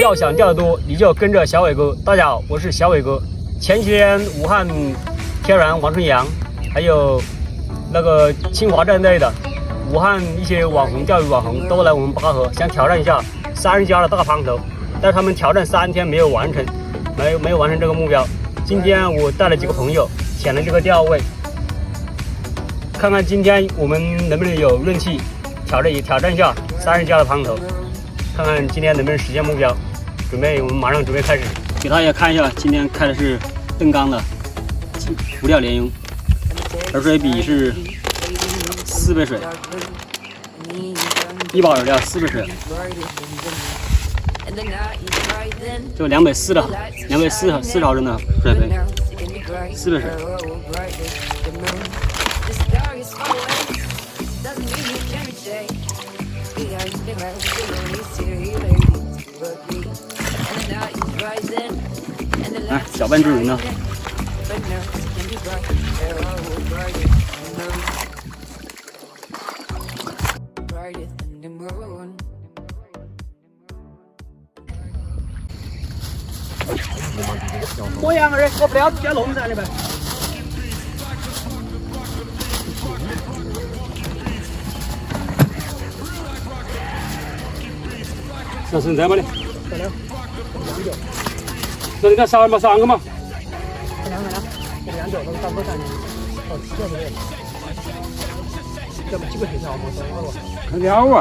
钓想钓得多，你就跟着小伟哥。大家好，我是小伟哥。前几天武汉天然王春阳，还有那个清华站内的武汉一些网红钓鱼网红都来我们巴河，想挑战一下30加的大胖头，但是他们挑战3天没有完成，没有完成这个目标。今天我带了几个朋友潜了这个钓位，看看今天我们能不能有运气挑战一下30加的胖头，看看今天能不能实现目标。我们马上准备开始，给大家看一下，今天开的是邓刚的浮钓鲢鳙，饵水比是4倍水，1把饵料4倍水，就240的240毫升的水杯，4倍水。来，搅拌之鱼呢？我养儿，我不要钓龙噻，你们。那是在吗的？那你看3个嘛？2条都3个3年，哦，7条没有。这不几个黑条吗？3个吧。看条啊！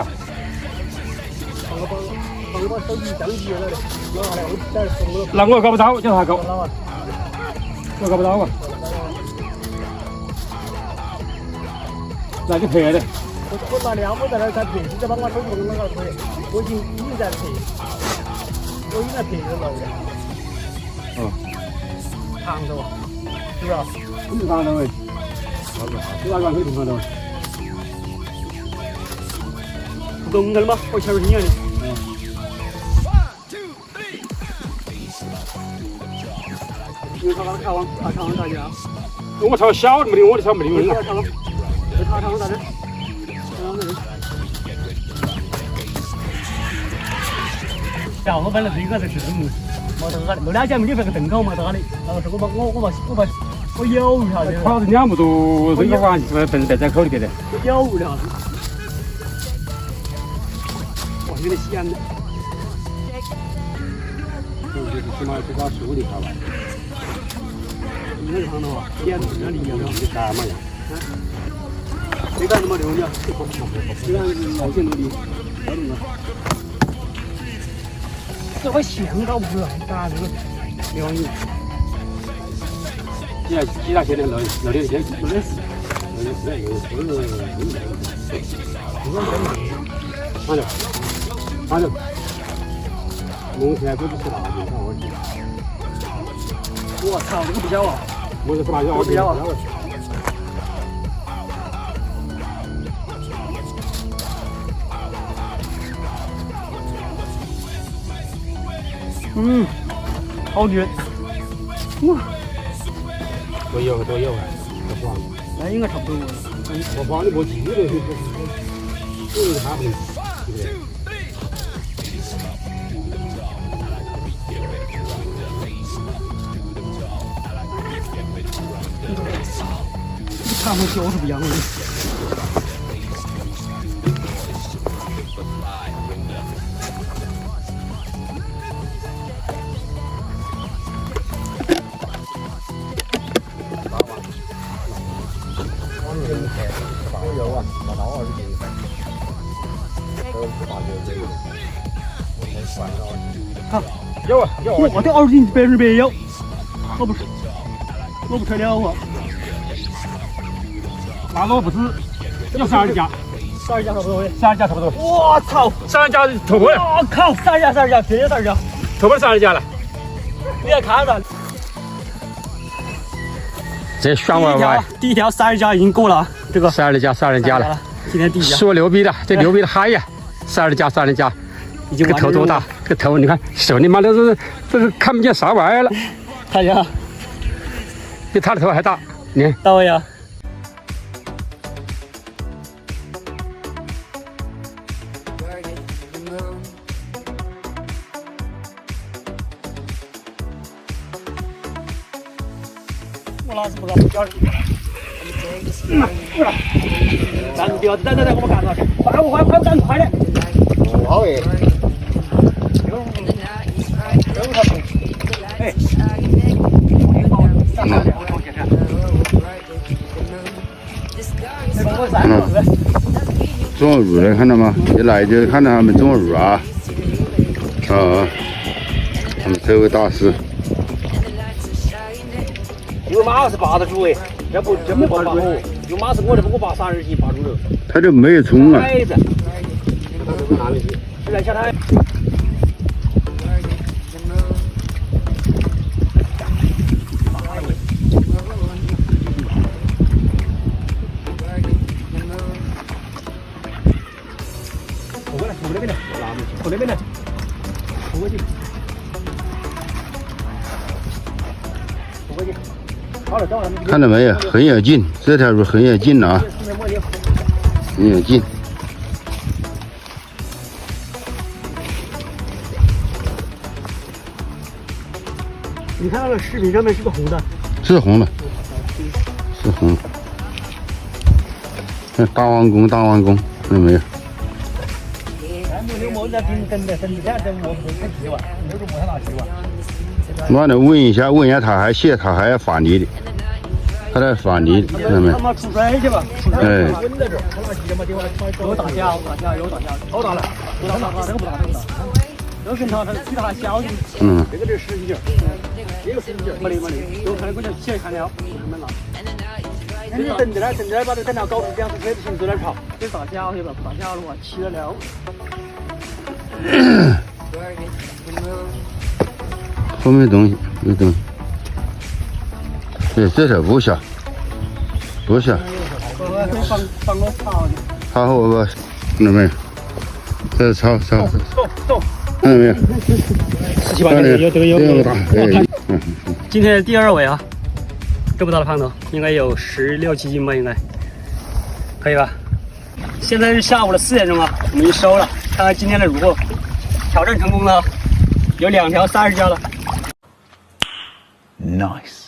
放个手机相机那里，拿下来我带着送了。那我搞不到，叫他搞。我搞不到啊。那就赔的。我拿2个在那儿在赔，你再把我手机弄那个赔，我已经在赔，我应该赔的了。长头啊，是不是？挺长头哎，这哪个可以挺长头？不公开了吗？我前面听见的。因为他刚查网咋讲？我查小的没得，我的查没得用啊。查网咋的？呀，我本来这个在吃东西。没了解没得那个洞口嘛，在那里，然后说我有一下子，跑了2么多，这个玩意是笨在口里边的，有了，哇，有点咸的，就是起码至少15厘条吧，那个汤的话，盐那里有没有？你干嘛呀？这个怎么留呢？这个好些努力，好什么？这会咸搞不出来，干这个鲢鱼。几大些的老的先不认识，不是放着，弄起来都不是辣的，看我。我操，这个不小啊！我这是辣椒，我不小啊。好绝！哇，多油啊！这黄，那应该差不多。我黄的不急的，这个还不能，对不对？他们就是不一样的。有啊，我的20斤100%有，我不吹了我。那我不止，要30加，30加差不多，30加差不多。我操，30加头部了。我靠，30加，绝对30加，头部30加了。你来看噻。这爽玩玩，第一条30加已经过了，这个32加了。今天第一家。说牛逼的，这牛逼的嗨呀！32加，这个头多大？这个头你看，手你妈的这是看不见啥玩意儿了。看一下，比他的头还大，你看。到位啊！我老是不搞，站住掉，等，我们干啥去？快站住，快点！好诶。哎，种入的看到吗？一来就看到他们种入啊，他们这位大师。有马是扒得住哎，这不扒我，有马是我这不我扒30斤扒住了。他这没有冲啊。孩子，来下台。从那边来，冲过去，好了，到了。看到没有？很有劲，这条路很有劲啊，很有劲。你看那个视频上面是个红的，是红的，是红的。看大王宫，看到没有？我来问一下他还谢他还要法泥的，他在法泥，看到没？他妈出水去吧！哎，有大虾，好大了，不大，这个不大，这个跟它比它小的，这个是10斤，这个10斤，没得，有看那个起来看了，没拿。你等着点，把这等到搞出2次水不行，在那跑，这大虾去吧，不大虾的话起得了。后面东西有东西，对，这条不小，不小。放个草的。好，我看到没有？这是草，走。看到没有？17、18斤，有个大。今天第2位啊，这么大的胖头，应该有16、17斤吧，应该可以吧？现在是下午的4点钟啊，我们已经收了，看看今天的如何。挑战成功了，有2条30加了。Nice.